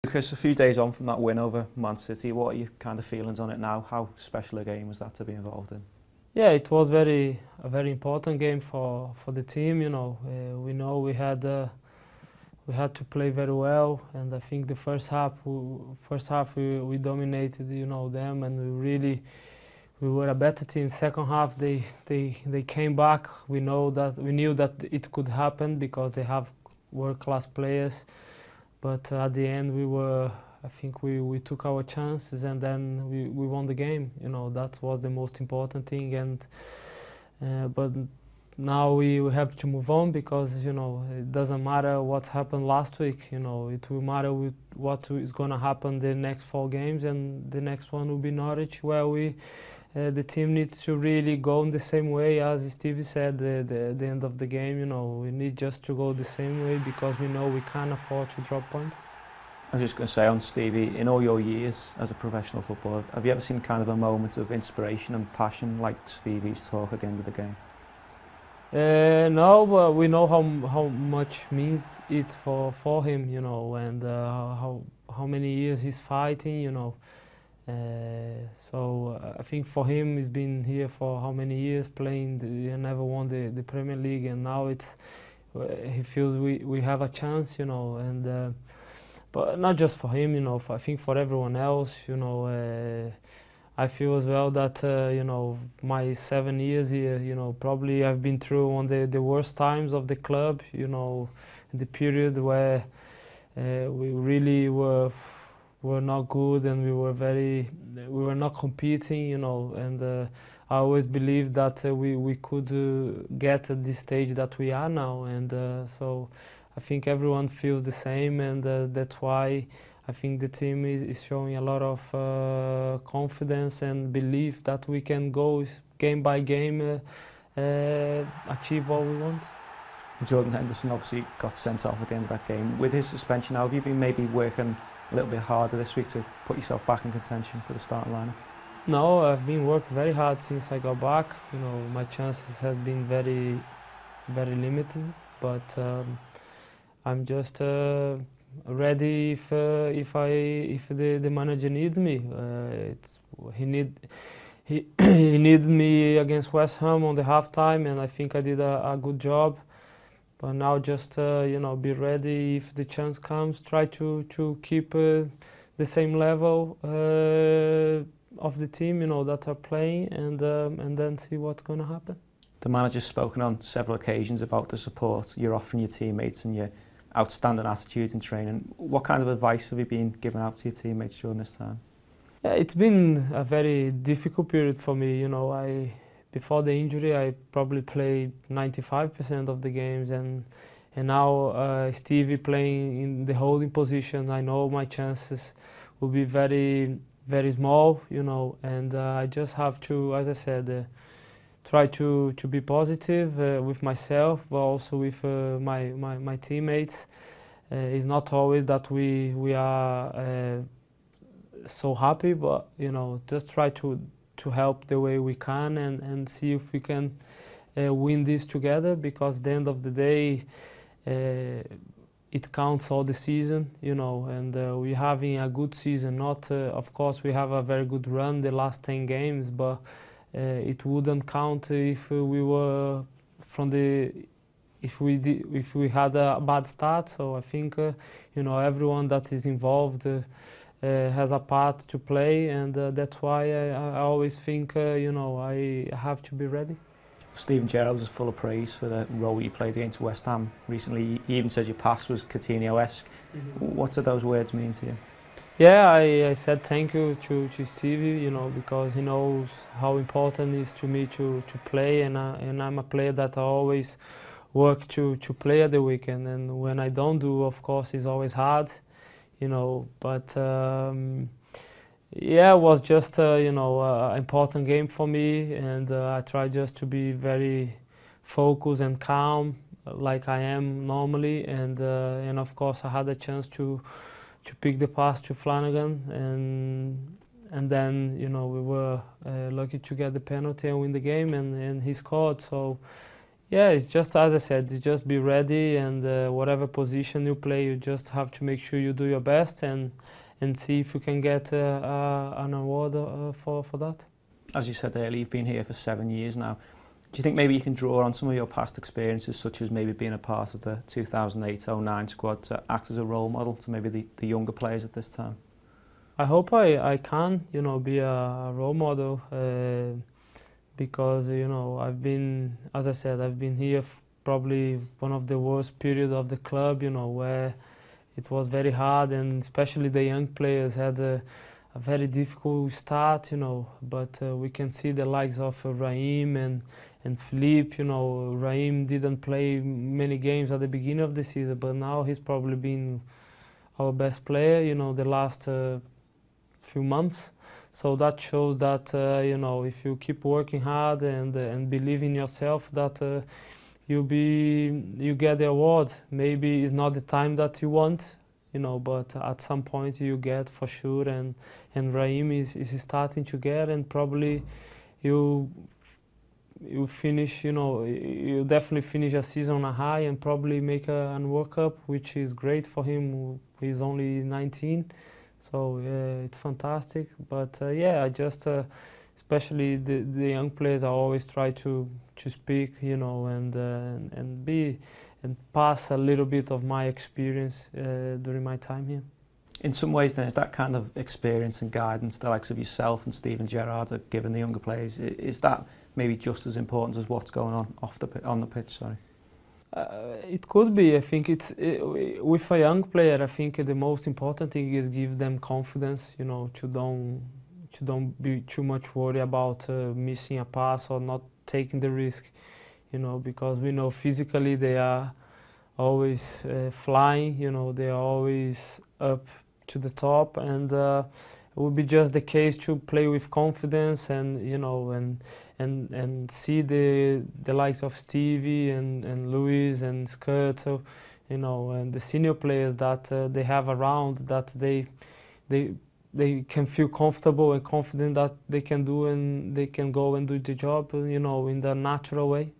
Lucas, a few days on from that win over Man City, what are your kind of feelings on it now? How special a game was that to be involved in? Yeah, it was a very important game for the team. We know we had to play very well, and I think the first half we dominated them, and we were a better team. Second half they came back. We knew that it could happen because they have world-class players, but at the end I think we took our chances, and then we won the game. That was the most important thing, and but now we have to move on because it doesn't matter what happened last week. It will matter with what is going to happen the next 4 games, and the next one will be Norwich, where the team needs to really go in the same way as Stevie said the end of the game. We need just to go the same way because we know we can't afford to drop points. I was just going to say on Stevie, in all your years as a professional footballer, have you ever seen kind of a moment of inspiration and passion like Stevie's talk at the end of the game? No, but we know how much means it for him, and how many years he's fighting, So I think for him, he's been here for how many years playing, he never won the Premier League, and now he feels we have a chance, and but not just for him, I think for everyone else, I feel as well that my 7 years here, probably I've been through one of the worst times of the club, the period where we really were not good, and we were not competing, and I always believed that we could get at this stage that we are now, and so I think everyone feels the same, and that's why I think the team is showing a lot of confidence and belief that we can go game by game, achieve what we want. Jordan Henderson obviously got sent off at the end of that game. With his suspension now, have you been maybe working a little bit harder this week to put yourself back in contention for the starting lineup? No, I've been working very hard since I got back. My chances have been very, very limited, but I'm just ready if the manager needs me. He needs me against West Ham on the halftime, and I think I did a good job. But now just be ready if the chance comes. Try to keep the same level of the team that are playing, and then see what's going to happen. The manager's spoken on several occasions about the support you're offering your teammates and your outstanding attitude in training. What kind of advice have you been giving out to your teammates during this time? Yeah, it's been a very difficult period for me. Before the injury, I probably played 95% of the games, and now Stevie playing in the holding position. I know my chances will be very, very small, and I just have to, as I said, try to be positive with myself, but also with my teammates. It's not always that we are so happy, but just try to help the way we can, and see if we can win this together, because at the end of the day it counts all the season, and we're having a good season. Not of course we have a very good run the last 10 games, but it wouldn't count if if we had a bad start. So I think everyone that is involved has a part to play, and that's why I always think I have to be ready. Steven Gerrard was full of praise for the role you played against West Ham recently. He even said your pass was Coutinho-esque. What do those words mean to you? Yeah, I said thank you to Stevie, because he knows how important it is to me to play, and I'm a player that I always work to play at the weekend, and when I don't do, of course, it's always hard, but yeah, it was just an important game for me, and I try just to be very focused and calm like I am normally, and of course I had a chance to pick the pass to Flanagan, and then we were lucky to get the penalty and win the game, and he scored. So Yeah, it's just as I said, you just be ready, and whatever position you play, you just have to make sure you do your best and see if you can get an award for that. As you said earlier, you've been here for 7 years now. Do you think maybe you can draw on some of your past experiences, such as maybe being a part of the 2008-09 squad, to act as a role model to maybe the younger players at this time? I hope I can, you know, be a role model, because, you know, I've been, as I said, I've been here probably one of the worst period of the club, you know, where it was very hard, and especially the young players had a very difficult start, you know, but we can see the likes of Raheem and Philippe, you know. Raheem didn't play many games at the beginning of the season, but now he's probably been our best player, you know, the last few months. So that shows that, you know, if you keep working hard and believe in yourself, that you get the award. Maybe it's not the time that you want, you know, but at some point you get for sure, and Raheem is starting to get, and probably you finish, you know, you definitely finish a season on a high and probably make an World Cup, which is great for him. He's only 19, so it's fantastic. But yeah, I just especially the young players, I always try to speak, you know, and be and pass a little bit of my experience during my time here. In some ways then, is that kind of experience and guidance the likes of yourself and Steven Gerrard are giving the younger players, is that maybe just as important as what's going on on the pitch? Sorry. It could be. I think it's with a young player, I think the most important thing is give them confidence, you know, to don't be too much worried about missing a pass or not taking the risk, you know, because we know physically they are always flying, you know, they are always up to the top, and it would be just the case to play with confidence, and, you know, and see the likes of Stevie and Luis and Skirtle, you know, and the senior players that they have around, that they can feel comfortable and confident that they can do, and they can go and do the job, you know, in the natural way.